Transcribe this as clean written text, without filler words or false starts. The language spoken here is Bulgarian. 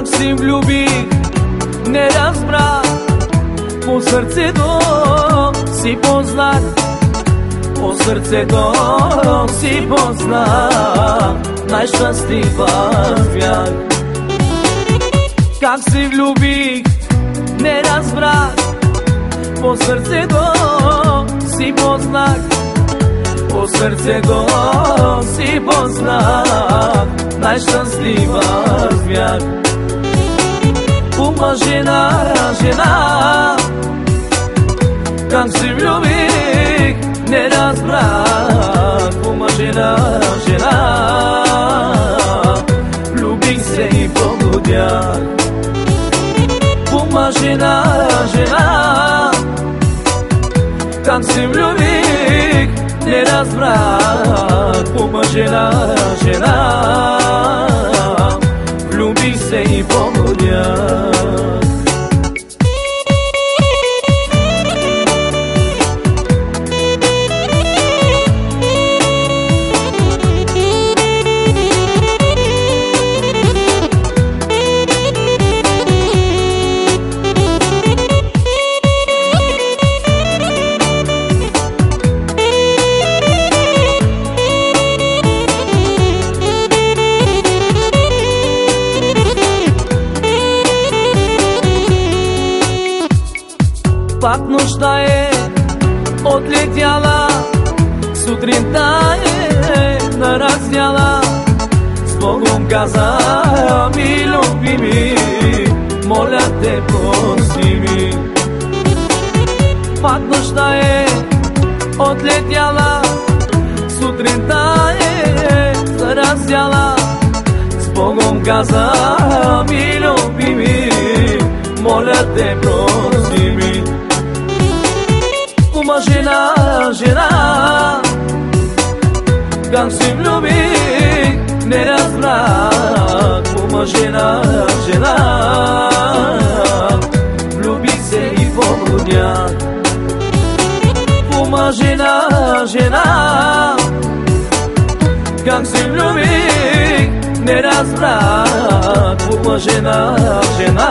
Как си влюбих, не разбрах, по сърцето си познах, по сърцето си познах, най-щастлива бях. Как си влюбих, не разбрах, по сърцето си познах, по сърцето си познах, най-щастлива бях. Ума жена, жена, как си влюбих, не разбрах. Ума жена, жена, влюбих се и погудях. Ума жена, жена, как си влюбих, не разбрах. Ума жена, жена, влюбих се и погудях. Пак нощта е отлетяла, сутринта е нараняла. С Богом каза ми, любими, моля те, прости ми. Пак нощта е отлетяла, сутринта е нараняла. С Богом каза ми, любими, моля те, прости ми. Ума жена, жена, как си влюбих, не разбрах. Ума жена, жена, влюбих се и погудях. Ума жена, жена, как си влюбих, не разбрах. Ума жена, жена,